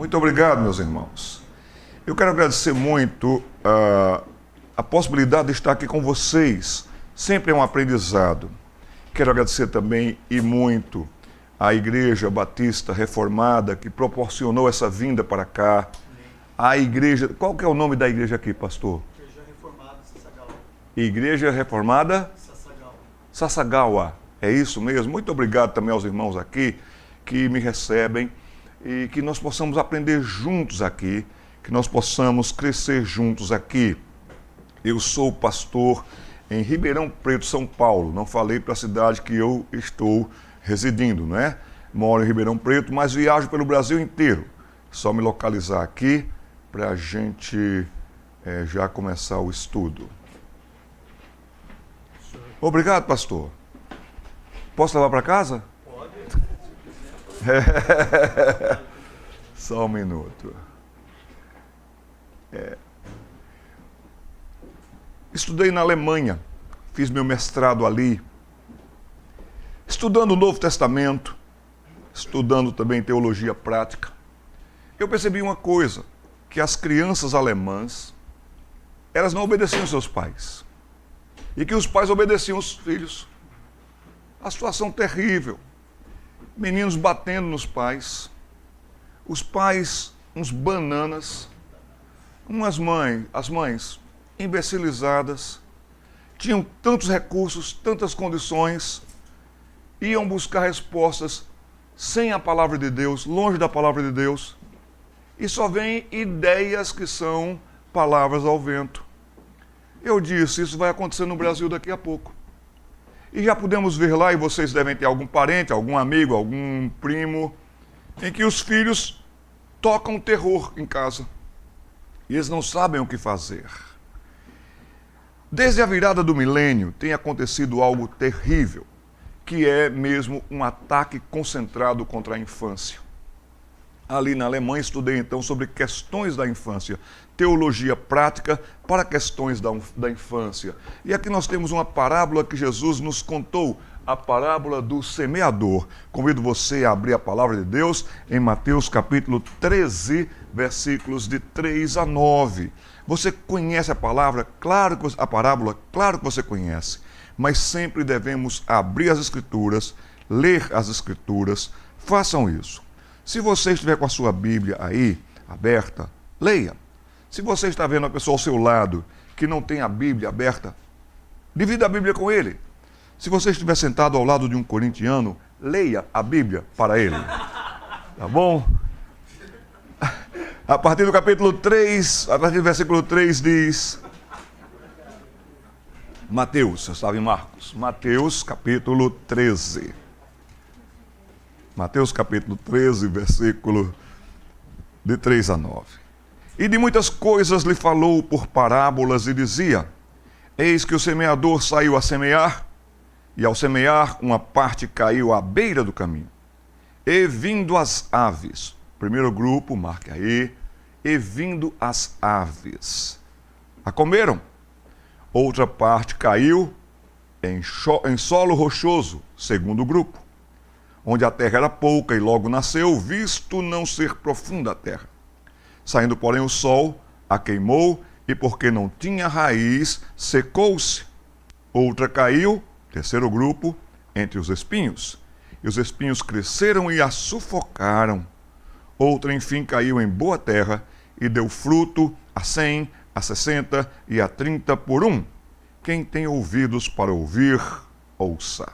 Muito obrigado, meus irmãos. Eu quero agradecer muito a possibilidade de estar aqui com vocês. Sempre é um aprendizado. Quero agradecer também e muito à Igreja Batista Reformada que proporcionou essa vinda para cá. A igreja, qual que é o nome da igreja aqui, pastor? Igreja Reformada Sasagawa. Igreja Reformada Sasagawa. É isso mesmo. Muito obrigado também aos irmãos aqui que me recebem e que nós possamos aprender juntos aqui, que nós possamos crescer juntos aqui. Eu sou pastor em Ribeirão Preto, São Paulo. Não falei para a cidade que eu estou residindo, não é? Moro em Ribeirão Preto, mas viajo pelo Brasil inteiro. Só me localizar aqui para a gente já começar o estudo. Obrigado, pastor. Posso levar para casa? Pode. Só um minuto. Estudei na Alemanha, fiz meu mestrado ali, estudando o Novo Testamento, estudando também teologia prática. Eu percebi uma coisa, que as crianças alemãs, elas não obedeciam seus pais, e que os pais obedeciam os filhos. A situação terrível, meninos batendo nos pais, os pais uns bananas, as mães imbecilizadas, tinham tantos recursos, tantas condições, iam buscar respostas sem a palavra de Deus, longe da palavra de Deus, e só vêm ideias que são palavras ao vento. Eu disse, isso vai acontecer no Brasil daqui a pouco. E já podemos ver lá, e vocês devem ter algum parente, algum amigo, algum primo, em que os filhos tocam terror em casa. E eles não sabem o que fazer. Desde a virada do milênio tem acontecido algo terrível, que é mesmo um ataque concentrado contra a infância. Ali na Alemanha estudei então sobre questões da infância, teologia prática para questões da infância. E aqui nós temos uma parábola que Jesus nos contou, a parábola do semeador. Convido você a abrir a palavra de Deus em Mateus capítulo 13, versículos de 3 a 9. Você conhece a palavra? Claro que a parábola, claro que você conhece, mas sempre devemos abrir as Escrituras, ler as Escrituras. Façam isso. Se você estiver com a sua Bíblia aí, aberta, leia. Se você está vendo a pessoa ao seu lado que não tem a Bíblia aberta, divida a Bíblia com ele. Se você estiver sentado ao lado de um corintiano, leia a Bíblia para ele. Tá bom? A partir do capítulo 3, a partir do versículo 3 diz... Mateus, eu estava em Marcos. Mateus capítulo 13. Mateus capítulo 13, versículo de 3 a 9. E de muitas coisas lhe falou por parábolas e dizia: eis que o semeador saiu a semear, e ao semear uma parte caiu à beira do caminho. E vindo as aves, primeiro grupo, marque aí, e vindo as aves, a comeram. Outra parte caiu em solo rochoso, segundo grupo, onde a terra era pouca e logo nasceu, visto não ser profunda a terra. Saindo, porém, o sol, a queimou, e porque não tinha raiz, secou-se. Outra caiu, terceiro grupo, entre os espinhos, e os espinhos cresceram e a sufocaram. Outra, enfim, caiu em boa terra, e deu fruto a 100, a 60 e a 30 por um. Quem tem ouvidos para ouvir, ouça.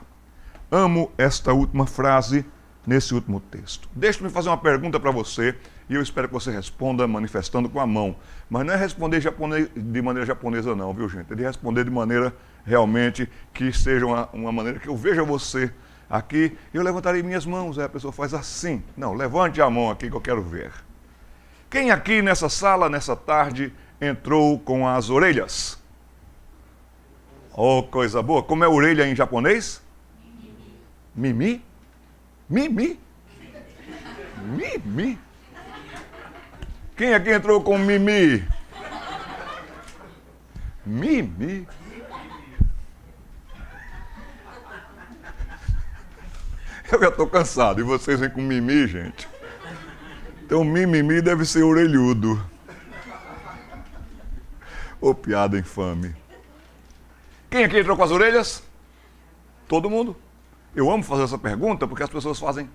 Amo esta última frase nesse último texto. Deixe-me fazer uma pergunta para você e eu espero que você responda manifestando com a mão. Mas não é responder de maneira japonesa não, viu gente? É de responder de maneira realmente que seja uma maneira que eu veja você aqui. Eu levantarei minhas mãos, aí a pessoa faz assim. Não, levante a mão aqui que eu quero ver. Quem aqui nessa sala, nessa tarde, entrou com as orelhas? Oh, coisa boa. Como é orelha em japonês? Mimi? Mimi? Mimi? Quem aqui entrou com mimi? Mimi? Eu já estou cansado. E vocês vêm com mimi, gente? Então mimimi deve ser orelhudo. Ô, piada infame. Quem aqui entrou com as orelhas? Todo mundo. Eu amo fazer essa pergunta porque as pessoas fazem,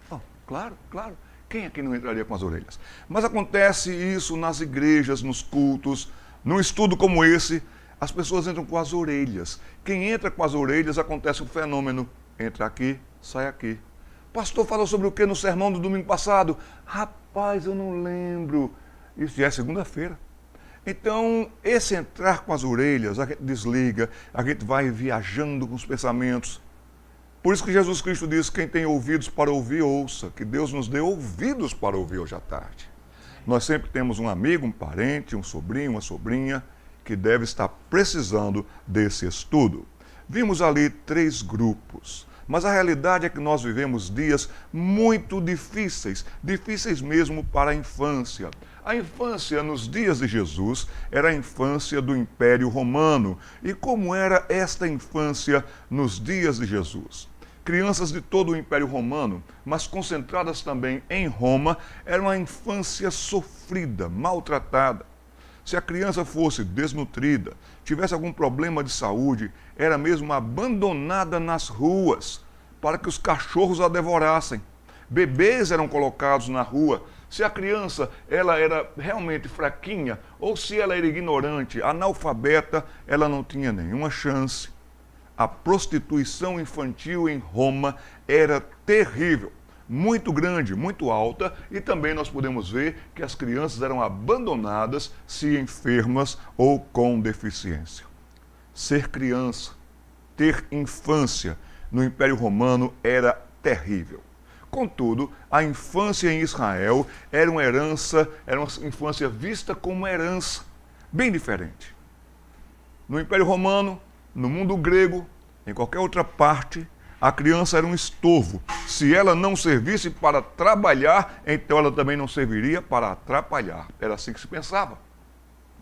claro, claro. Quem aqui não entraria com as orelhas? Mas acontece isso nas igrejas, nos cultos, num estudo como esse, as pessoas entram com as orelhas. Quem entra com as orelhas, acontece um fenômeno. Entra aqui, sai aqui. Pastor falou sobre o que no sermão do domingo passado? Rapaz, eu não lembro. Isso já é segunda-feira. Então, esse entrar com as orelhas, a gente desliga, a gente vai viajando com os pensamentos. Por isso que Jesus Cristo diz, quem tem ouvidos para ouvir, ouça. Que Deus nos dê ouvidos para ouvir hoje à tarde. Nós sempre temos um amigo, um parente, um sobrinho, uma sobrinha, que deve estar precisando desse estudo. Vimos ali 3 grupos. Mas a realidade é que nós vivemos dias muito difíceis, difíceis mesmo para a infância. A infância nos dias de Jesus era a infância do Império Romano. E como era esta infância nos dias de Jesus? Crianças de todo o Império Romano, mas concentradas também em Roma, era uma infância sofrida, maltratada. Se a criança fosse desnutrida, tivesse algum problema de saúde, era mesmo abandonada nas ruas para que os cachorros a devorassem. Bebês eram colocados na rua. Se a criança ela era realmente fraquinha ou se ela era ignorante, analfabeta, ela não tinha nenhuma chance. A prostituição infantil em Roma era terrível. Muito grande, muito alta, e também nós podemos ver que as crianças eram abandonadas se enfermas ou com deficiência. Ser criança, ter infância no Império Romano era terrível. Contudo, a infância em Israel era uma infância vista como herança, bem diferente. No Império Romano, no mundo grego, em qualquer outra parte, a criança era um estorvo. Se ela não servisse para trabalhar, então ela também não serviria para atrapalhar. Era assim que se pensava.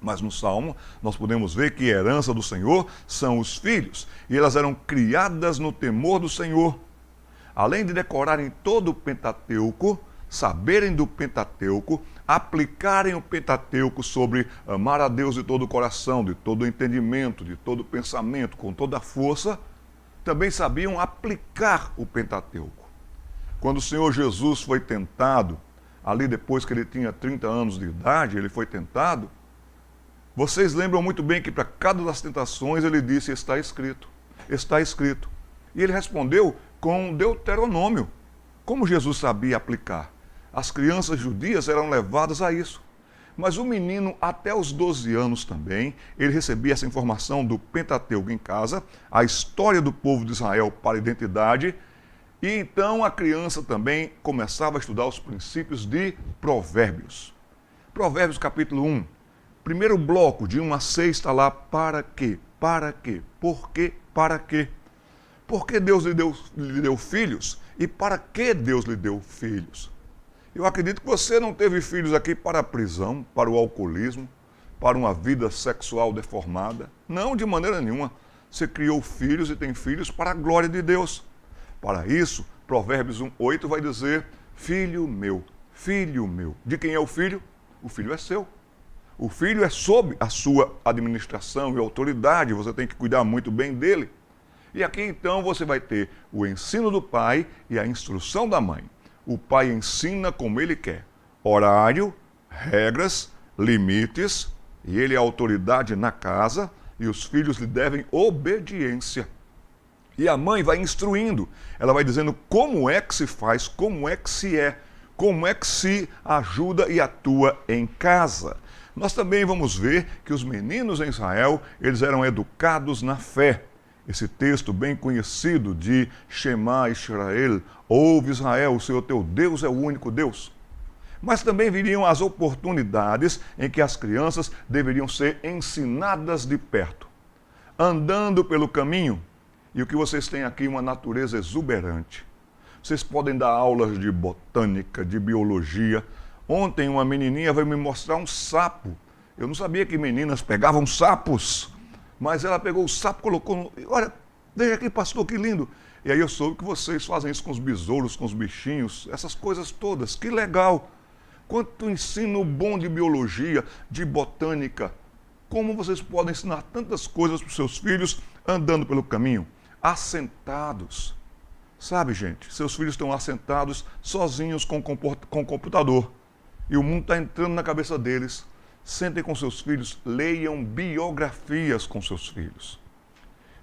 Mas no Salmo, nós podemos ver que a herança do Senhor são os filhos. E elas eram criadas no temor do Senhor. Além de decorarem todo o Pentateuco, saberem do Pentateuco, aplicarem o Pentateuco sobre amar a Deus de todo o coração, de todo o entendimento, de todo o pensamento, com toda a força, também sabiam aplicar o Pentateuco. Quando o Senhor Jesus foi tentado, ali depois que ele tinha 30 anos de idade, ele foi tentado, vocês lembram muito bem que para cada das tentações ele disse, está escrito, está escrito. E ele respondeu com Deuteronômio. Como Jesus sabia aplicar? As crianças judias eram levadas a isso. Mas o menino, até os 12 anos também, ele recebia essa informação do Pentateuco em casa, a história do povo de Israel para a identidade, e então a criança também começava a estudar os princípios de Provérbios. Provérbios capítulo 1, primeiro bloco, de 1 a 6, está lá, para quê? Para quê? Por quê? Para quê? Por que Deus lhe deu filhos? E para que Deus lhe deu filhos? Eu acredito que você não teve filhos aqui para a prisão, para o alcoolismo, para uma vida sexual deformada. Não, de maneira nenhuma. Você criou filhos e tem filhos para a glória de Deus. Para isso, Provérbios 1:8 vai dizer, filho meu. De quem é o filho? O filho é seu. O filho é sob a sua administração e autoridade, você tem que cuidar muito bem dele. E aqui então você vai ter o ensino do pai e a instrução da mãe. O pai ensina como ele quer. Horário, regras, limites, e ele é a autoridade na casa, e os filhos lhe devem obediência. E a mãe vai instruindo, ela vai dizendo como é que se faz, como é que se é, como é que se ajuda e atua em casa. Nós também vamos ver que os meninos em Israel, eles eram educados na fé. Esse texto bem conhecido de Shema Israel, ouve Israel, o Senhor teu Deus é o único Deus. Mas também viriam as oportunidades em que as crianças deveriam ser ensinadas de perto, andando pelo caminho. E o que vocês têm aqui é uma natureza exuberante. Vocês podem dar aulas de botânica, de biologia. Ontem uma menininha veio me mostrar um sapo. Eu não sabia que meninas pegavam sapos. Mas ela pegou o sapo, colocou, olha, veja aqui, pastor, que lindo. E aí eu soube que vocês fazem isso com os besouros, com os bichinhos, essas coisas todas, que legal. Quanto ensino bom de biologia, de botânica. Como vocês podem ensinar tantas coisas para os seus filhos andando pelo caminho, assentados. Sabe, gente, seus filhos estão assentados sozinhos com o computador. E o mundo está entrando na cabeça deles. Sentem com seus filhos, leiam biografias com seus filhos.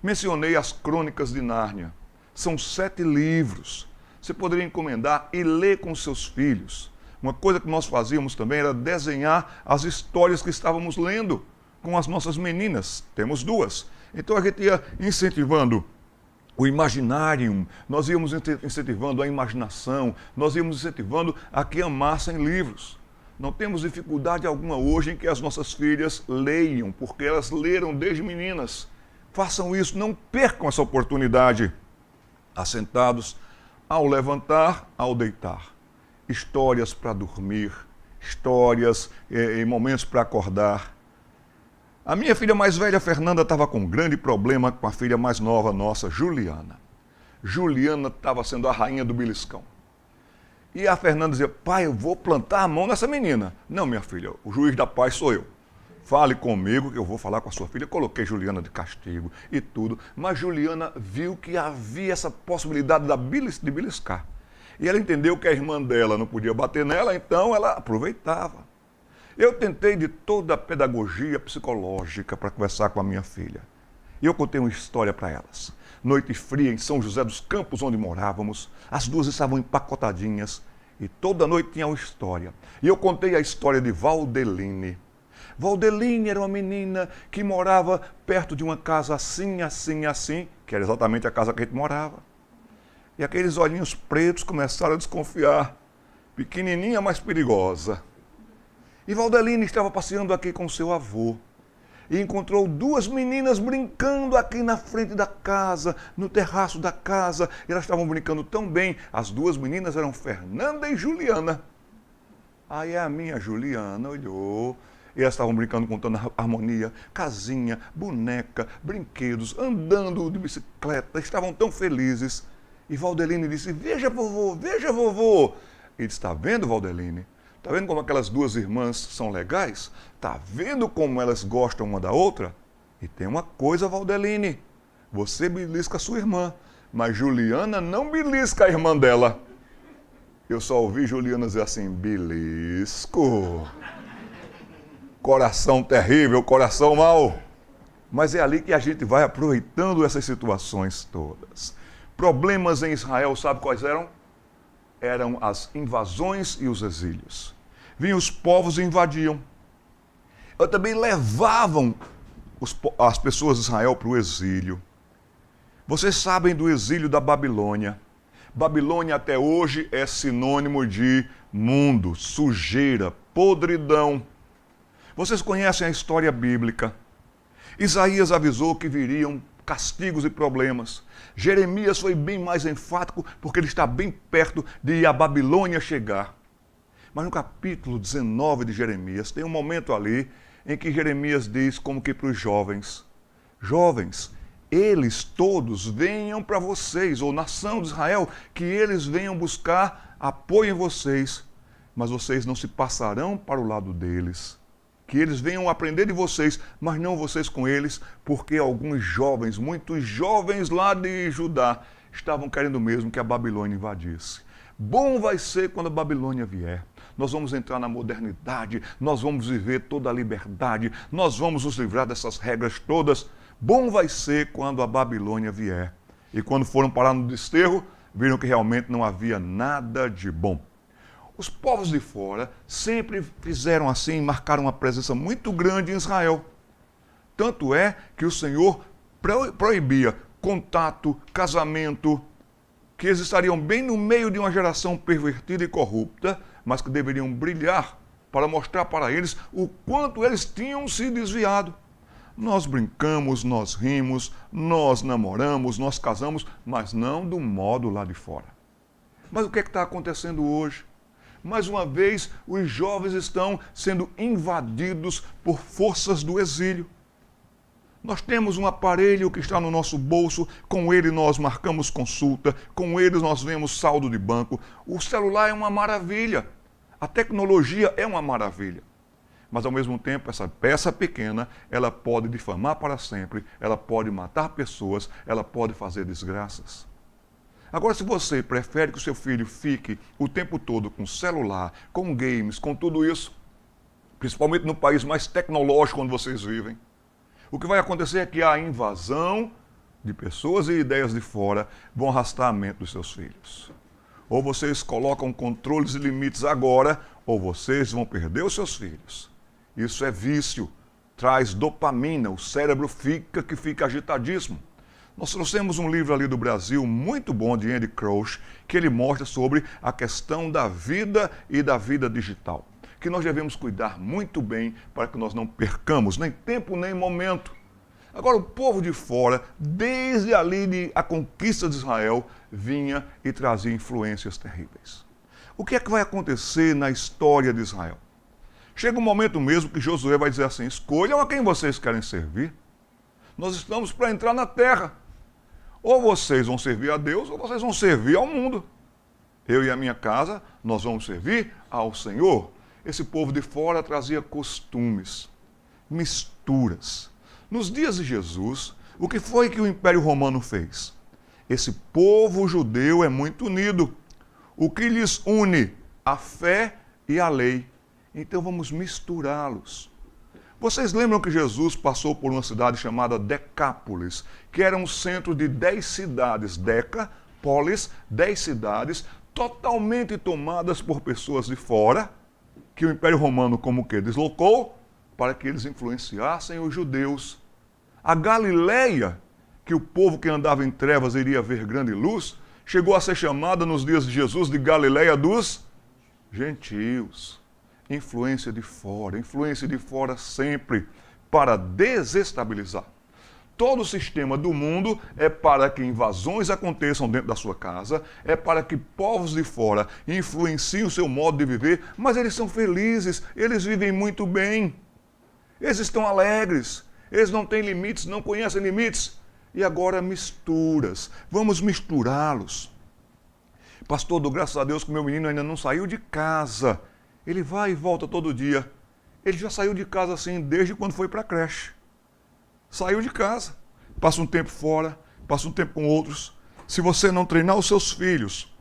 Mencionei as Crônicas de Nárnia. São 7 livros. Você poderia encomendar e ler com seus filhos. Uma coisa que nós fazíamos também era desenhar as histórias que estávamos lendo com as nossas meninas. Temos 2. Então a gente ia incentivando o imaginário, nós íamos incentivando a imaginação, nós íamos incentivando a que amassem livros. Não temos dificuldade alguma hoje em que as nossas filhas leiam, porque elas leram desde meninas. Façam isso, não percam essa oportunidade. Assentados, ao levantar, ao deitar. Histórias para dormir, histórias em momentos para acordar. A minha filha mais velha, Fernanda, estava com um grande problema com a filha mais nova nossa, Juliana. Juliana estava sendo a rainha do beliscão. E a Fernanda dizia, pai, eu vou plantar a mão nessa menina. Não, minha filha, o juiz da paz sou eu. Fale comigo que eu vou falar com a sua filha. Eu coloquei Juliana de castigo e tudo. Mas Juliana viu que havia essa possibilidade de beliscar. E ela entendeu que a irmã dela não podia bater nela, então ela aproveitava. Eu tentei de toda a pedagogia psicológica para conversar com a minha filha. E eu contei uma história para elas. Noite fria em São José dos Campos, onde morávamos, as 2 estavam empacotadinhas e toda noite tinha uma história. E eu contei a história de Valdeline. Valdeline era uma menina que morava perto de uma casa assim, assim, assim, que era exatamente a casa que a gente morava. E aqueles olhinhos pretos começaram a desconfiar. Pequenininha, mas perigosa. E Valdeline estava passeando aqui com seu avô. E encontrou 2 meninas brincando aqui na frente da casa, no terraço da casa. E elas estavam brincando tão bem. As 2 meninas eram Fernanda e Juliana. Aí a minha Juliana olhou. E elas estavam brincando, contando harmonia, casinha, boneca, brinquedos, andando de bicicleta. Estavam tão felizes. E Valdeline disse, veja vovô, veja vovô. Ele disse, está vendo, Valdeline? Está vendo como aquelas 2 irmãs são legais? Está vendo como elas gostam uma da outra? E tem uma coisa, Valdeline, você belisca a sua irmã, mas Juliana não belisca a irmã dela. Eu só ouvi Juliana dizer assim, belisco. Coração terrível, coração mau. Mas é ali que a gente vai aproveitando essas situações todas. Problemas em Israel, sabe quais eram? Eram as invasões e os exílios. Vinham os povos e invadiam. Também levavam as pessoas de Israel para o exílio. Vocês sabem do exílio da Babilônia. Babilônia até hoje é sinônimo de mundo, sujeira, podridão. Vocês conhecem a história bíblica. Isaías avisou que viriam castigos e problemas. Jeremias foi bem mais enfático porque ele está bem perto de a Babilônia chegar. Mas no capítulo 19 de Jeremias tem um momento ali em que Jeremias diz como que para os jovens, jovens, eles todos venham para vocês, ou nação de Israel, que eles venham buscar apoio em vocês, mas vocês não se passarão para o lado deles. Que eles venham aprender de vocês, mas não vocês com eles, porque alguns jovens, muitos jovens lá de Judá, estavam querendo mesmo que a Babilônia invadisse. Bom vai ser quando a Babilônia vier. Nós vamos entrar na modernidade, nós vamos viver toda a liberdade, nós vamos nos livrar dessas regras todas. Bom vai ser quando a Babilônia vier. E quando foram parar no desterro, viram que realmente não havia nada de bom. Os povos de fora sempre fizeram assim, marcaram uma presença muito grande em Israel. Tanto é que o Senhor proibia contato, casamento, que eles estariam bem no meio de uma geração pervertida e corrupta, mas que deveriam brilhar para mostrar para eles o quanto eles tinham se desviado. Nós brincamos, nós rimos, nós namoramos, nós casamos, mas não do modo lá de fora. Mas o que está acontecendo hoje? Mais uma vez, os jovens estão sendo invadidos por forças do exílio. Nós temos um aparelho que está no nosso bolso, com ele nós marcamos consulta, com ele nós vemos saldo de banco. O celular é uma maravilha. A tecnologia é uma maravilha. Mas, ao mesmo tempo, essa peça pequena, ela pode difamar para sempre, ela pode matar pessoas, ela pode fazer desgraças. Agora, se você prefere que o seu filho fique o tempo todo com celular, com games, com tudo isso, principalmente no país mais tecnológico onde vocês vivem, o que vai acontecer é que a invasão de pessoas e ideias de fora vão arrastar a mente dos seus filhos. Ou vocês colocam controles e limites agora, ou vocês vão perder os seus filhos. Isso é vício, traz dopamina, o cérebro fica agitadíssimo. Nós trouxemos um livro ali do Brasil, muito bom, de Andy Crouch, que ele mostra sobre a questão da vida e da vida digital. Que nós devemos cuidar muito bem para que nós não percamos nem tempo nem momento. Agora, o povo de fora, desde ali a conquista de Israel, vinha e trazia influências terríveis. O que é que vai acontecer na história de Israel? Chega um momento mesmo que Josué vai dizer assim: escolham a quem vocês querem servir. Nós estamos para entrar na terra. Ou vocês vão servir a Deus, ou vocês vão servir ao mundo. Eu e a minha casa, nós vamos servir ao Senhor. Esse povo de fora trazia costumes, misturas. Nos dias de Jesus, o que foi que o Império Romano fez? Esse povo judeu é muito unido. O que lhes une? A fé e a lei. Então vamos misturá-los. Vocês lembram que Jesus passou por uma cidade chamada Decápolis, que era um centro de 10 cidades, Decapolis, 10 cidades, totalmente tomadas por pessoas de fora, que o Império Romano como que deslocou, para que eles influenciassem os judeus. A Galileia, que o povo que andava em trevas iria ver grande luz, chegou a ser chamada nos dias de Jesus de Galileia dos gentios. Influência de fora sempre, para desestabilizar. Todo o sistema do mundo é para que invasões aconteçam dentro da sua casa, é para que povos de fora influenciem o seu modo de viver, mas eles são felizes, eles vivem muito bem, eles estão alegres, eles não têm limites, não conhecem limites. E agora misturas, vamos misturá-los. Pastor, dou graças a Deus que meu menino ainda não saiu de casa. Ele vai e volta todo dia. Ele já saiu de casa assim desde quando foi para a creche. Saiu de casa, passa um tempo fora, passa um tempo com outros. Se você não treinar os seus filhos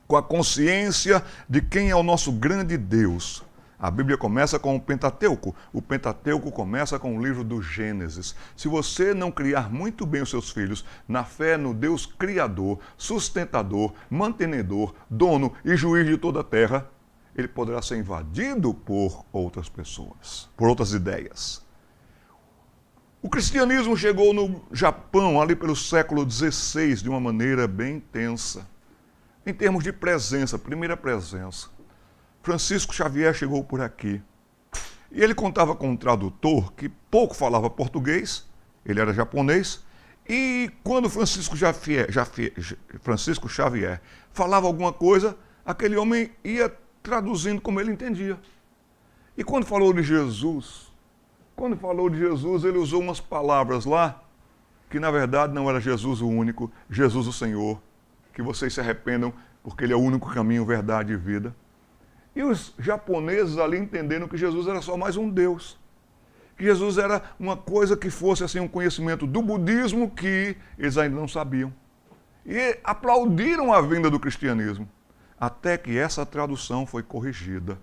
com a consciência de quem é o nosso grande Deus, a Bíblia começa com o Pentateuco. O Pentateuco começa com o livro do Gênesis. Se você não criar muito bem os seus filhos na fé no Deus Criador, sustentador, mantenedor, dono e juiz de toda a terra, ele poderá ser invadido por outras pessoas, por outras ideias. O cristianismo chegou no Japão ali pelo século XVI de uma maneira bem intensa. Em termos de presença, primeira presença. Francisco Xavier chegou por aqui. E ele contava com um tradutor que pouco falava português, ele era japonês, e quando Francisco Xavier falava alguma coisa, aquele homem ia traduzindo como ele entendia. E quando falou de Jesus, ele usou umas palavras lá, que na verdade não era Jesus o único, Jesus o Senhor, que vocês se arrependam, porque ele é o único caminho, verdade e vida. E os japoneses ali entenderam que Jesus era só mais um Deus. Que Jesus era uma coisa que fosse assim um conhecimento do budismo que eles ainda não sabiam. E aplaudiram a vinda do cristianismo. Até que essa tradução foi corrigida.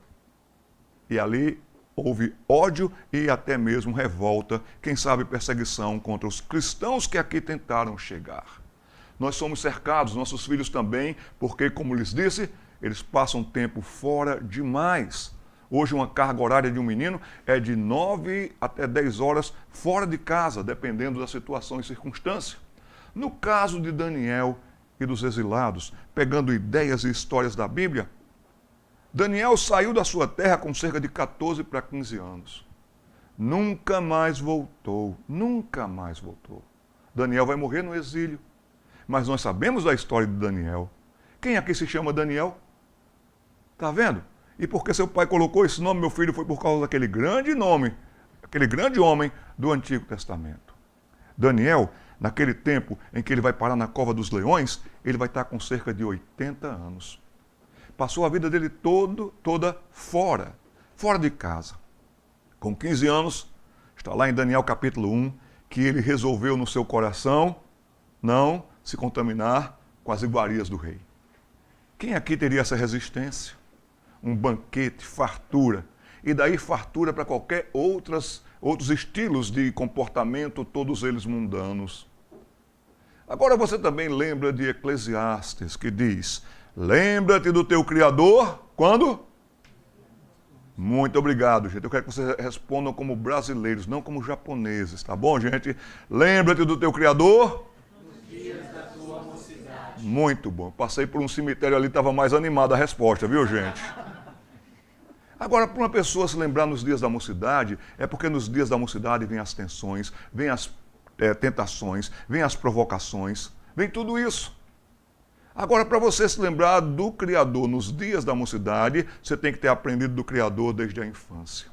E ali houve ódio e até mesmo revolta, quem sabe perseguição contra os cristãos que aqui tentaram chegar. Nós somos cercados, nossos filhos também, porque, como lhes disse, eles passam tempo fora demais. Hoje uma carga horária de um menino é de 9 até 10 horas fora de casa, dependendo da situação e circunstância. No caso de Daniel e dos exilados, pegando ideias e histórias da Bíblia, Daniel saiu da sua terra com cerca de 14 para 15 anos. Nunca mais voltou, nunca mais voltou. Daniel vai morrer no exílio. Mas nós sabemos da história de Daniel. Quem aqui se chama Daniel? Está vendo? E porque seu pai colocou esse nome, meu filho, foi por causa daquele grande nome, aquele grande homem do Antigo Testamento. Daniel, naquele tempo em que ele vai parar na cova dos leões, ele vai estar com cerca de 80 anos. Passou a vida dele toda fora de casa. Com 15 anos, está lá em Daniel capítulo 1, que ele resolveu no seu coração não se contaminar com as iguarias do rei. Quem aqui teria essa resistência? Um banquete, fartura. E daí fartura para qualquer outros estilos de comportamento, todos eles mundanos. Agora você também lembra de Eclesiastes, que diz: lembra-te do teu Criador, quando? Muito obrigado, gente. Eu quero que vocês respondam como brasileiros, não como japoneses, tá bom, gente? Lembra-te do teu Criador. Nos dias da tua mocidade. Muito bom. Passei por um cemitério ali, estava mais animada a resposta, viu, gente? Agora, para uma pessoa se lembrar nos dias da mocidade, é porque nos dias da mocidade vêm as tensões, vêm as tentações, vêm as provocações, vem tudo isso. Agora, para você se lembrar do Criador nos dias da mocidade, você tem que ter aprendido do Criador desde a infância.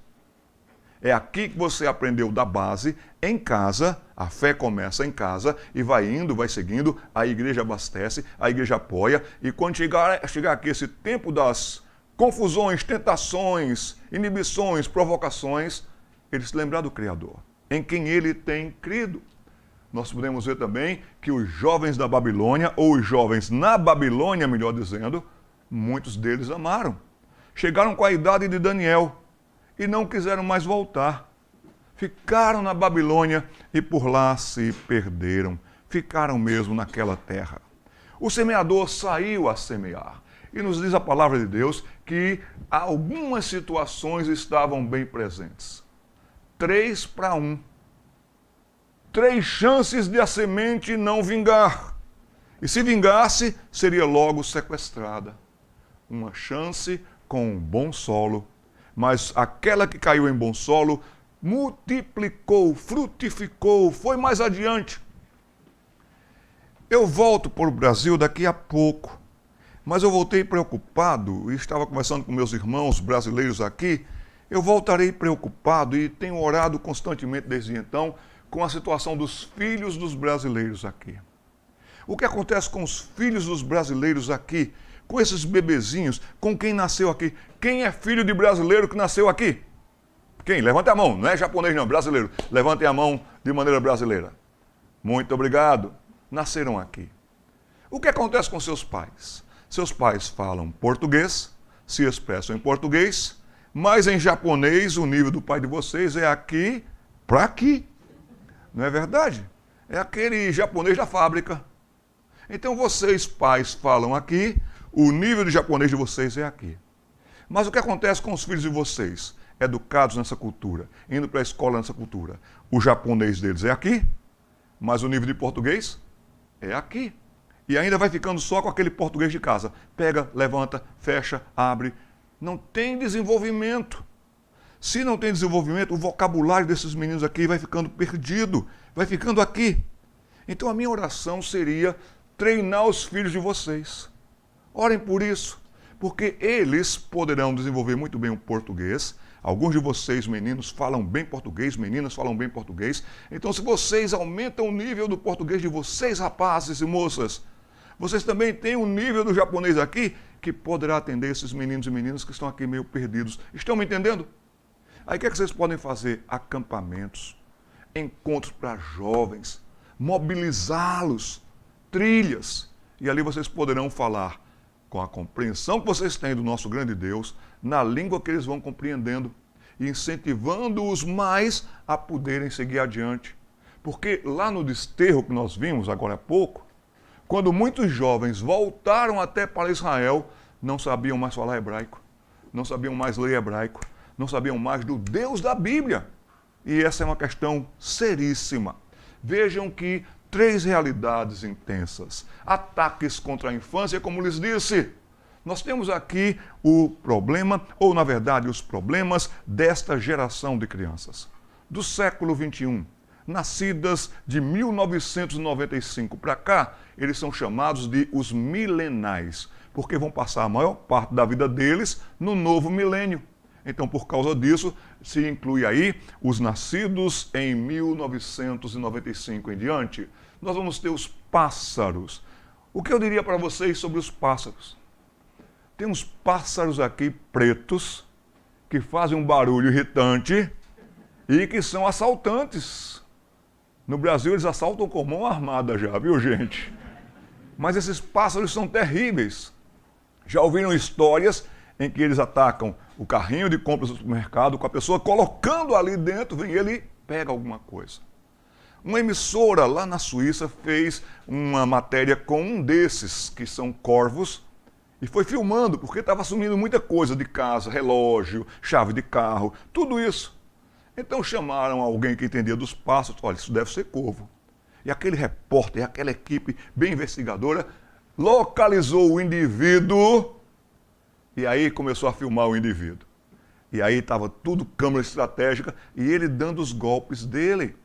É aqui que você aprendeu da base, em casa, a fé começa em casa e vai indo, vai seguindo, a igreja abastece, a igreja apoia, e quando chegar aqui esse tempo das confusões, tentações, inibições, provocações, ele se lembrar do Criador, em quem ele tem crido. Nós podemos ver também que os jovens da Babilônia, ou os jovens na Babilônia, melhor dizendo, muitos deles amaram. Chegaram com a idade de Daniel e não quiseram mais voltar. Ficaram na Babilônia e por lá se perderam. Ficaram mesmo naquela terra. O semeador saiu a semear. E nos diz a palavra de Deus que algumas situações estavam bem presentes. 3-1. 3 chances de a semente não vingar. E se vingasse, seria logo sequestrada. Uma chance com um bom solo, mas aquela que caiu em bom solo multiplicou, frutificou, foi mais adiante. Eu volto para o Brasil daqui a pouco, mas eu voltei preocupado e estava conversando com meus irmãos brasileiros aqui. Eu voltarei preocupado e tenho orado constantemente desde então com a situação dos filhos dos brasileiros aqui. O que acontece com os filhos dos brasileiros aqui, com esses bebezinhos, com quem nasceu aqui? Quem é filho de brasileiro que nasceu aqui? Quem? Levante a mão, não é japonês não, brasileiro. Levantem a mão de maneira brasileira. Muito obrigado. Nasceram aqui. O que acontece com seus pais? Seus pais falam português, se expressam em português, mas em japonês o nível do pai de vocês é aqui para aqui. Não é verdade? É aquele japonês da fábrica. Então vocês, pais, falam aqui, o nível de japonês de vocês é aqui. Mas o que acontece com os filhos de vocês, educados nessa cultura, indo para a escola nessa cultura? O japonês deles é aqui, mas o nível de português é aqui. E ainda vai ficando só com aquele português de casa. Pega, levanta, fecha, abre. Não tem desenvolvimento. Se não tem desenvolvimento, o vocabulário desses meninos aqui vai ficando perdido, vai ficando aqui. Então a minha oração seria treinar os filhos de vocês. Orem por isso, porque eles poderão desenvolver muito bem o português. Alguns de vocês, meninos, falam bem português, meninas falam bem português. Então, se vocês aumentam o nível do português de vocês, rapazes e moças, vocês também têm um nível do japonês aqui que poderá atender esses meninos e meninas que estão aqui meio perdidos. Estão me entendendo? Aí o que é que vocês podem fazer? Acampamentos, encontros para jovens, mobilizá-los, trilhas. E ali vocês poderão falar com a compreensão que vocês têm do nosso grande Deus, na língua que eles vão compreendendo, e incentivando-os mais a poderem seguir adiante. Porque lá no desterro que nós vimos agora há pouco, quando muitos jovens voltaram até para Israel, não sabiam mais falar hebraico, não sabiam mais ler hebraico, não sabiam mais do Deus da Bíblia. E essa é uma questão seríssima. Vejam que 3 realidades intensas. Ataques contra a infância, como lhes disse. Nós temos aqui o problema, ou na verdade os problemas desta geração de crianças. Do século 21, nascidas de 1995 para cá, eles são chamados de os milenais, porque vão passar a maior parte da vida deles no novo milênio. Então, por causa disso, se inclui aí os nascidos em 1995 em diante. Nós vamos ter os pássaros. O que eu diria para vocês sobre os pássaros? tem uns pássaros aqui pretos que fazem um barulho irritante e que são assaltantes. No Brasil eles assaltam com mão armada já, viu, gente? Mas esses pássaros são terríveis. Já ouviram histórias em que eles atacam o carrinho de compras do supermercado, com a pessoa colocando ali dentro, vem ele e pega alguma coisa. Uma emissora lá na Suíça fez uma matéria com um desses, que são corvos, e foi filmando, porque estava assumindo muita coisa de casa, relógio, chave de carro, tudo isso. Então chamaram alguém que entendia dos pássaros, olha, isso deve ser corvo. E aquele repórter, aquela equipe bem investigadora, localizou o indivíduo e aí começou a filmar o indivíduo. E aí estava tudo câmera estratégica e ele dando os golpes dele.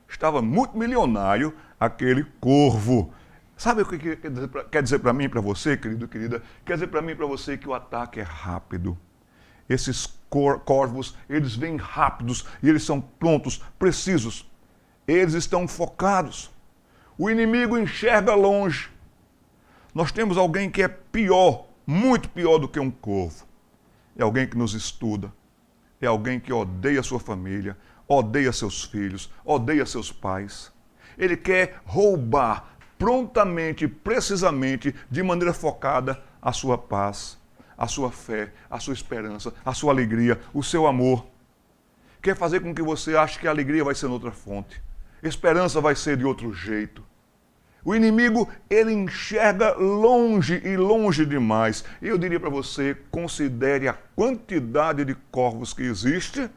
Estava muito milionário aquele corvo. Sabe o que quer dizer para mim e para você, querido, querida? Quer dizer para mim e para você que o ataque é rápido. Esses corvos, eles vêm rápidos e eles são prontos, precisos. Eles estão focados. O inimigo enxerga longe. Nós temos alguém que é pior, muito pior do que um corvo. É alguém que nos estuda. É alguém que odeia sua família, odeia seus filhos, odeia seus pais. Ele quer roubar prontamente, precisamente, de maneira focada, a sua paz, a sua fé, a sua esperança, a sua alegria, o seu amor. Quer fazer com que você ache que a alegria vai ser noutra fonte. Esperança vai ser de outro jeito. O inimigo, ele enxerga longe e longe demais. Eu diria para você, considere a quantidade de corvos que existe,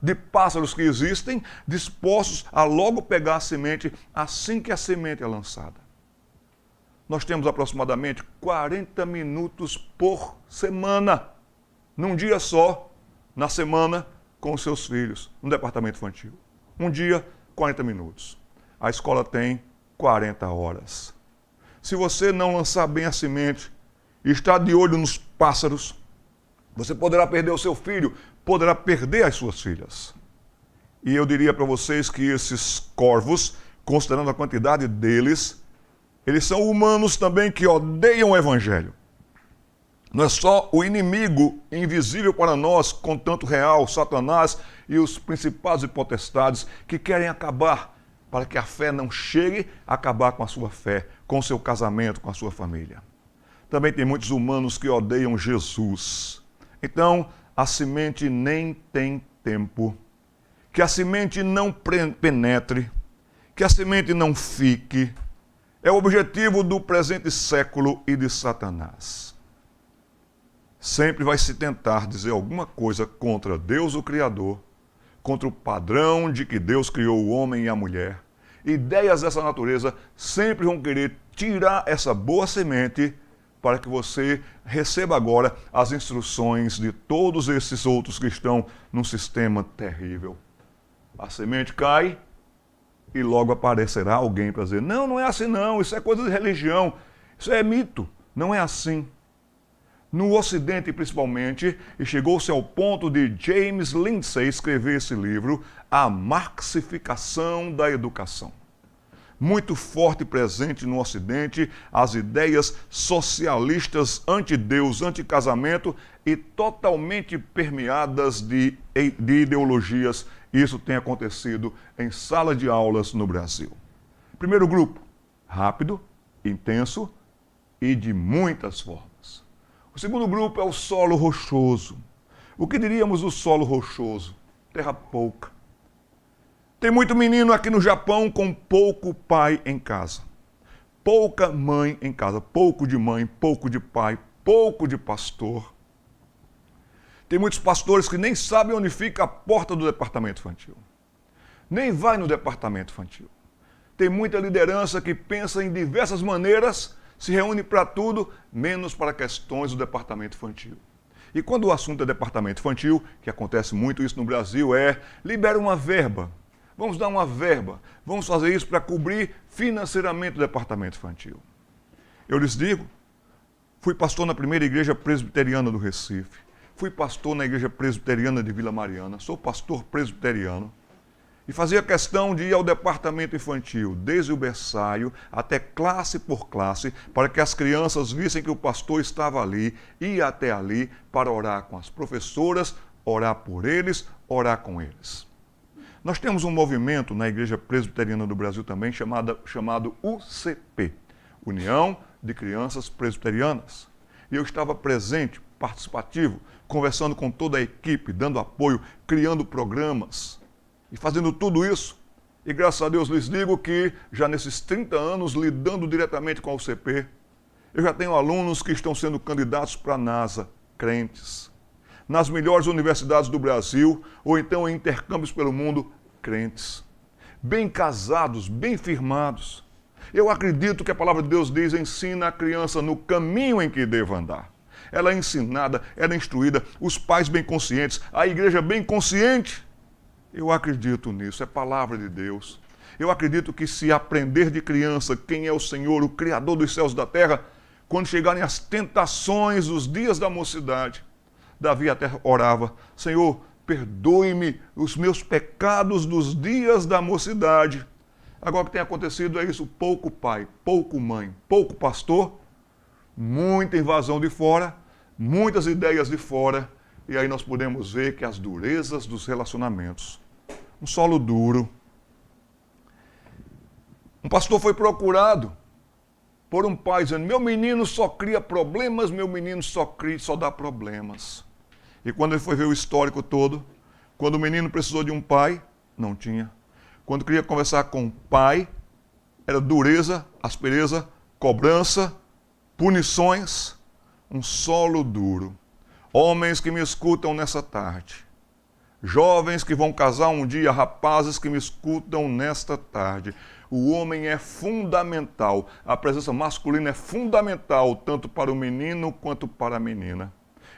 de pássaros que existem, dispostos a logo pegar a semente assim que a semente é lançada. Nós temos aproximadamente 40 minutos por semana, num dia só, na semana, com os seus filhos, no departamento infantil. Um dia, 40 minutos. A escola tem 40 horas. Se você não lançar bem a semente e estar de olho nos pássaros, você poderá perder o seu filho, poderá perder as suas filhas. E eu diria para vocês que esses corvos, considerando a quantidade deles, eles são humanos também que odeiam o Evangelho. Não é só o inimigo invisível para nós, contanto real, Satanás e os principados e potestades que querem acabar, para que a fé não chegue a acabar com a sua fé, com o seu casamento, com a sua família. Também tem muitos humanos que odeiam Jesus. Então, a semente nem tem tempo, que a semente não penetre, que a semente não fique. É o objetivo do presente século e de Satanás. Sempre vai se tentar dizer alguma coisa contra Deus, o Criador, contra o padrão de que Deus criou o homem e a mulher. Ideias dessa natureza sempre vão querer tirar essa boa semente para que você receba agora as instruções de todos esses outros que estão num sistema terrível. A semente cai e logo aparecerá alguém para dizer, não, não é assim não, isso é coisa de religião, isso é mito, não é assim. No Ocidente, principalmente, e chegou-se ao ponto de James Lindsay escrever esse livro, A Marxificação da Educação. Muito forte e presente no Ocidente, as ideias socialistas anti-Deus, anti-casamento e totalmente permeadas de ideologias. Isso tem acontecido em sala de aulas no Brasil. Primeiro grupo, rápido, intenso e de muitas formas. O segundo grupo é o solo rochoso. O que diríamos do solo rochoso? Terra pouca. Tem muito menino aqui no Japão com pouco pai em casa. Pouca mãe em casa. Pouco de mãe, pouco de pai, pouco de pastor. Tem muitos pastores que nem sabem onde fica a porta do departamento infantil. Nem vai no departamento infantil. Tem muita liderança que pensa em diversas maneiras, se reúne para tudo, menos para questões do departamento infantil. E quando o assunto é departamento infantil, que acontece muito isso no Brasil, libera uma verba. Vamos dar uma verba. Vamos fazer isso para cobrir financeiramente o departamento infantil. Eu lhes digo, fui pastor na primeira igreja presbiteriana do Recife. Fui pastor na igreja presbiteriana de Vila Mariana. Sou pastor presbiteriano. E fazia questão de ir ao departamento infantil, desde o berçáio até classe por classe, para que as crianças vissem que o pastor estava ali, ia até ali para orar com as professoras, orar por eles, orar com eles. Nós temos um movimento na Igreja Presbiteriana do Brasil também chamado UCP, União de Crianças Presbiterianas. E eu estava presente, participativo, conversando com toda a equipe, dando apoio, criando programas e fazendo tudo isso. E graças a Deus lhes digo que já nesses 30 anos lidando diretamente com a UCP, eu já tenho alunos que estão sendo candidatos para a NASA, crentes. Nas melhores universidades do Brasil, ou então em intercâmbios pelo mundo, crentes. Bem casados, bem firmados. Eu acredito que a palavra de Deus diz, ensina a criança no caminho em que deva andar. Ela é ensinada, ela é instruída, os pais bem conscientes, a igreja bem consciente. Eu acredito nisso, é palavra de Deus. Eu acredito que se aprender de criança quem é o Senhor, o Criador dos céus e da terra, quando chegarem as tentações dos dias da mocidade, Davi até orava, Senhor, perdoe-me os meus pecados dos dias da mocidade. Agora o que tem acontecido é isso, pouco pai, pouco mãe, pouco pastor, muita invasão de fora, muitas ideias de fora, e aí nós podemos ver que as durezas dos relacionamentos, um solo duro. Um pastor foi procurado por um pai dizendo, meu menino só cria problemas, meu menino só dá problemas. E quando ele foi ver o histórico todo, quando o menino precisou de um pai, não tinha. Quando queria conversar com o pai, era dureza, aspereza, cobrança, punições, um solo duro. Homens que me escutam nessa tarde, jovens que vão casar um dia, rapazes que me escutam nesta tarde, o homem é fundamental, a presença masculina é fundamental, tanto para o menino quanto para a menina.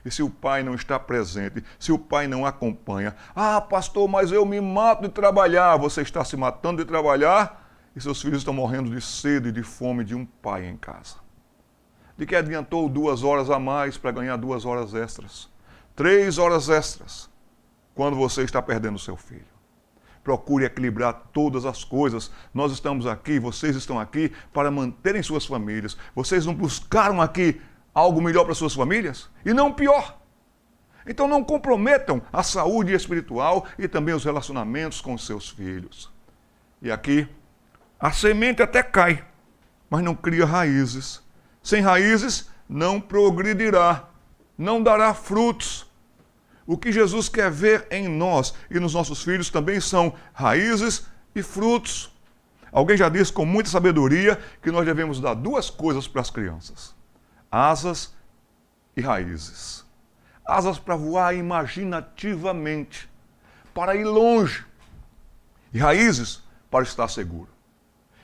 E se o pai não está presente, se o pai não acompanha, pastor, mas eu me mato de trabalhar, você está se matando de trabalhar e seus filhos estão morrendo de sede e de fome de um pai em casa. De que adiantou 2 horas a mais para ganhar 2 horas extras, 3 horas extras, quando você está perdendo seu filho. Procure equilibrar todas as coisas. Nós estamos aqui, vocês estão aqui para manterem suas famílias. Vocês não buscaram aqui algo melhor para suas famílias? E não pior. Então não comprometam a saúde espiritual e também os relacionamentos com os seus filhos. E aqui, a semente até cai, mas não cria raízes. Sem raízes, não progredirá, não dará frutos. O que Jesus quer ver em nós e nos nossos filhos também são raízes e frutos. Alguém já disse com muita sabedoria que nós devemos dar 2 coisas para as crianças: asas e raízes. Asas para voar imaginativamente, para ir longe. E raízes para estar seguro.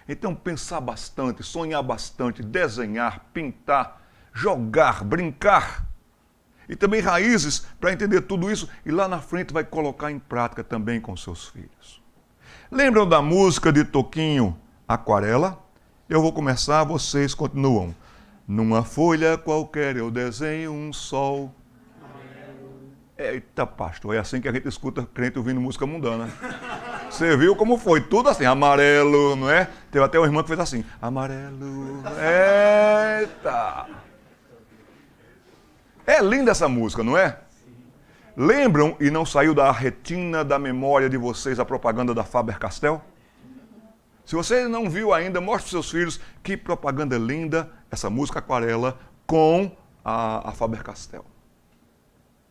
Então pensar bastante, sonhar bastante, desenhar, pintar, jogar, brincar. E também raízes para entender tudo isso e lá na frente vai colocar em prática também com seus filhos. Lembram da música de Toquinho, Aquarela? Eu vou começar, vocês continuam. Numa folha qualquer eu desenho um sol. Eita, pastor, é assim que a gente escuta crente ouvindo música mundana. Você viu como foi? Tudo assim, amarelo, não é? Teve até uma irmã que fez assim, amarelo, eita. É linda essa música, não é? Lembram e não saiu da retina da memória de vocês a propaganda da Faber-Castell? Se você não viu ainda, mostre para os seus filhos que propaganda linda essa música Aquarela com a Faber-Castell.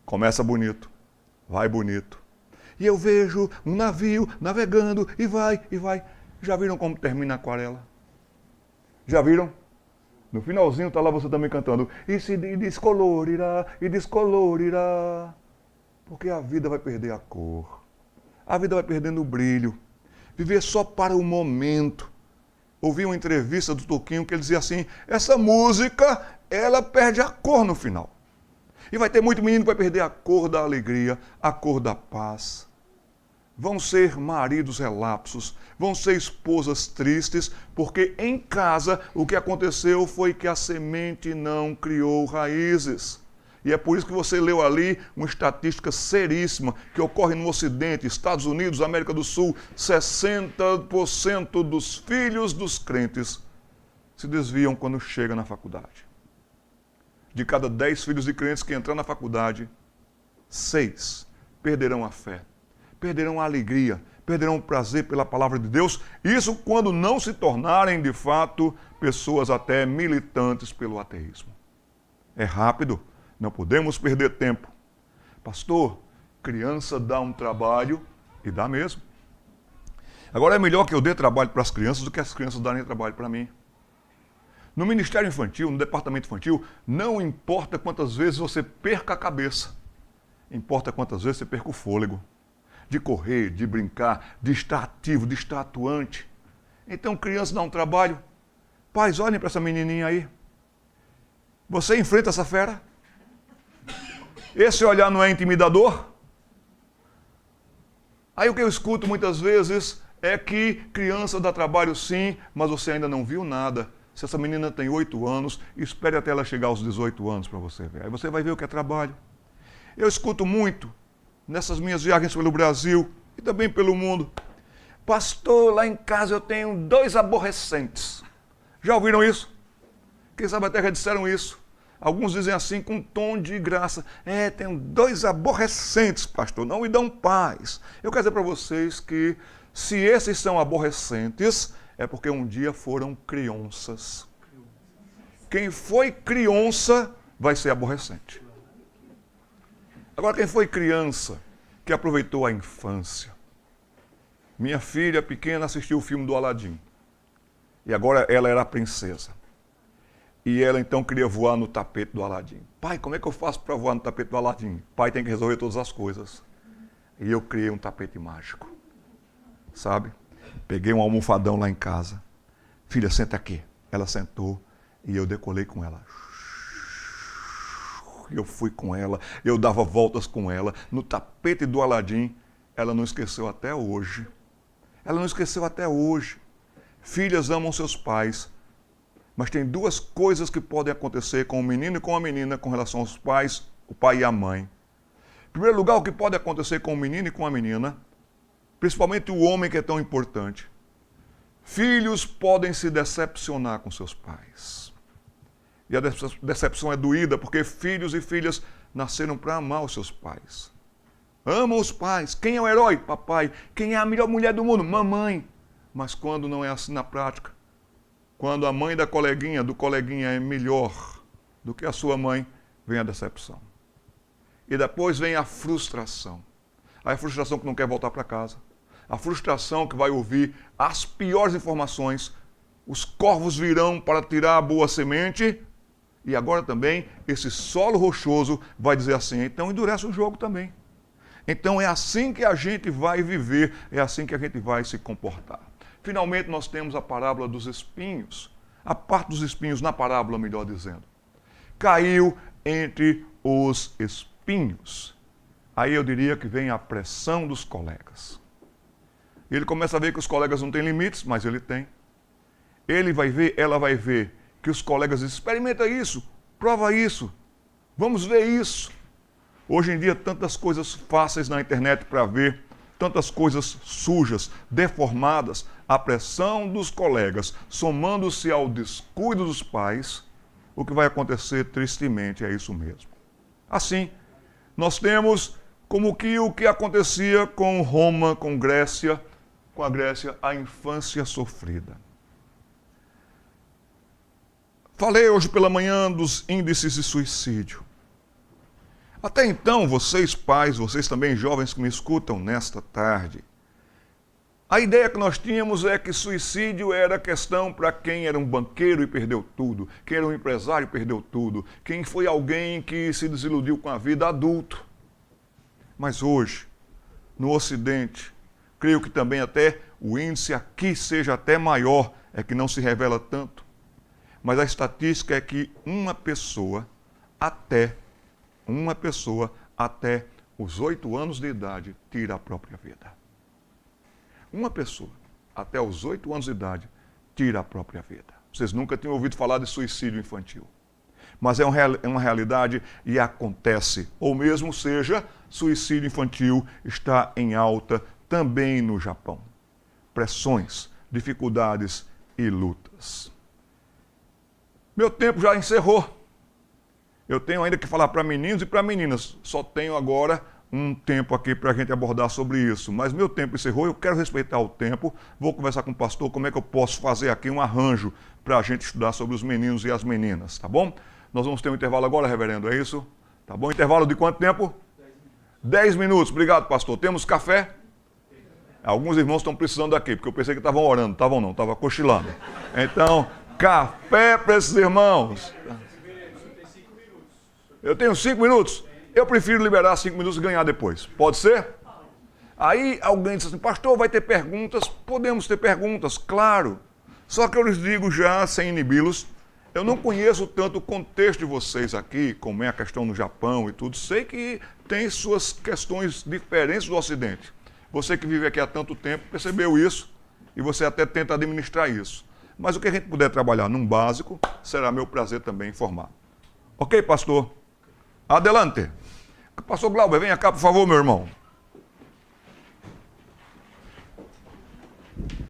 Começa bonito, vai bonito. E eu vejo um navio navegando e vai, e vai. Já viram como termina a Aquarela? Já viram? No finalzinho está lá você também cantando. E se descolorirá, e descolorirá. Porque a vida vai perder a cor. A vida vai perdendo o brilho. Viver só para o momento. Ouvi uma entrevista do Toquinho que ele dizia assim, essa música, ela perde a cor no final. E vai ter muito menino que vai perder a cor da alegria, a cor da paz. Vão ser maridos relapsos, vão ser esposas tristes, porque em casa o que aconteceu foi que a semente não criou raízes. E é por isso que você leu ali uma estatística seríssima que ocorre no Ocidente, Estados Unidos, América do Sul, 60% dos filhos dos crentes se desviam quando chegam na faculdade. De cada 10 filhos de crentes que entram na faculdade, 6 perderão a fé, perderão a alegria, perderão o prazer pela palavra de Deus, isso quando não se tornarem, de fato, pessoas até militantes pelo ateísmo. É rápido, não podemos perder tempo. Pastor, criança dá um trabalho, e dá mesmo. Agora é melhor que eu dê trabalho para as crianças do que as crianças darem trabalho para mim. No ministério infantil, no departamento infantil, não importa quantas vezes você perca a cabeça, importa quantas vezes você perca o fôlego. De correr, de brincar, de estar ativo, de estar atuante. Então, criança dá um trabalho. Pais, olhem para essa menininha aí. Você enfrenta essa fera? Esse olhar não é intimidador? Aí o que eu escuto muitas vezes é que criança dá trabalho sim, mas você ainda não viu nada. Se essa menina tem 8 anos, espere até ela chegar aos 18 anos para você ver. Aí você vai ver o que é trabalho. Eu escuto muito nessas minhas viagens pelo Brasil e também pelo mundo. Pastor, lá em casa eu tenho 2 aborrecentes. Já ouviram isso? Quem sabe até já disseram isso. Alguns dizem assim com um tom de graça. Tenho 2 aborrecentes, pastor, não me dão paz. Eu quero dizer para vocês que se esses são aborrecentes, é porque um dia foram crianças. Quem foi criança vai ser aborrecente. Agora, quem foi criança, que aproveitou a infância? Minha filha pequena assistiu o filme do Aladim. E agora ela era a princesa. E ela então queria voar no tapete do Aladim. Pai, como é que eu faço para voar no tapete do Aladim? Pai tem que resolver todas as coisas. E eu criei um tapete mágico. Sabe? Peguei um almofadão lá em casa. Filha, senta aqui. Ela sentou e eu decolei com ela. Eu fui com ela, eu dava voltas com ela, no tapete do Aladim, ela não esqueceu até hoje. Ela não esqueceu até hoje. Filhas amam seus pais, mas tem 2 coisas que podem acontecer com o menino e com a menina com relação aos pais, o pai e a mãe. Em primeiro lugar, o que pode acontecer com o menino e com a menina, principalmente o homem que é tão importante. Filhos podem se decepcionar com seus pais. E a decepção é doída, porque filhos e filhas nasceram para amar os seus pais. Amam os pais. Quem é o herói? Papai. Quem é a melhor mulher do mundo? Mamãe. Mas quando não é assim na prática, quando a mãe da coleguinha, do coleguinha é melhor do que a sua mãe, vem a decepção. E depois vem a frustração. A frustração que não quer voltar para casa. A frustração que vai ouvir as piores informações. Os corvos virão para tirar a boa semente. E agora também, esse solo rochoso vai dizer assim, então endurece o jogo também. Então é assim que a gente vai viver, é assim que a gente vai se comportar. Finalmente nós temos a parábola dos espinhos. A parte dos espinhos na parábola, melhor dizendo. Caiu entre os espinhos. Aí eu diria que vem a pressão dos colegas. Ele começa a ver que os colegas não têm limites, mas ele tem. Ele vai ver, ela vai ver que os colegas dizem, experimenta isso, prova isso, vamos ver isso. Hoje em dia, tantas coisas fáceis na internet para ver, tantas coisas sujas, deformadas, a pressão dos colegas, somando-se ao descuido dos pais, o que vai acontecer tristemente é isso mesmo. Assim, nós temos como que o que acontecia com Roma, com a Grécia, a infância sofrida. Falei hoje pela manhã dos índices de suicídio. Até então, vocês pais, vocês também jovens que me escutam nesta tarde, a ideia que nós tínhamos é que suicídio era questão para quem era um banqueiro e perdeu tudo, quem era um empresário e perdeu tudo, quem foi alguém que se desiludiu com a vida adulto. Mas hoje, no Ocidente, creio que também até o índice aqui seja até maior, é que não se revela tanto. Mas a estatística é que uma pessoa até os 8 anos de idade tira a própria vida. Uma pessoa até os 8 anos de idade tira a própria vida. Vocês nunca tinham ouvido falar de suicídio infantil. Mas é uma realidade e acontece. Ou mesmo seja, suicídio infantil está em alta também no Japão. Pressões, dificuldades e lutas. Meu tempo já encerrou. Eu tenho ainda que falar para meninos e para meninas. Só tenho agora um tempo aqui para a gente abordar sobre isso. Mas meu tempo encerrou, eu quero respeitar o tempo. Vou conversar com o pastor como é que eu posso fazer aqui um arranjo para a gente estudar sobre os meninos e as meninas, tá bom? Nós vamos ter um intervalo agora, reverendo, é isso? Tá bom? Intervalo de quanto tempo? 10 minutos. Obrigado, pastor. Temos café? Alguns irmãos estão precisando aqui, porque eu pensei que estavam orando. Estavam não, estavam cochilando. Então, café para esses irmãos. Eu tenho 5 minutos. Eu prefiro liberar 5 minutos e ganhar depois. Pode ser? Aí alguém diz assim, pastor, vai ter perguntas? Podemos ter perguntas, claro. Só que eu lhes digo já, sem inibi-los, eu não conheço tanto o contexto de vocês aqui, como é a questão no Japão e tudo. Sei que tem suas questões diferentes do Ocidente. Você que vive aqui há tanto tempo percebeu isso e você até tenta administrar isso. Mas o que a gente puder trabalhar num básico, será meu prazer também informar. Ok, pastor? Adelante. Pastor Glauber, venha cá, por favor, meu irmão.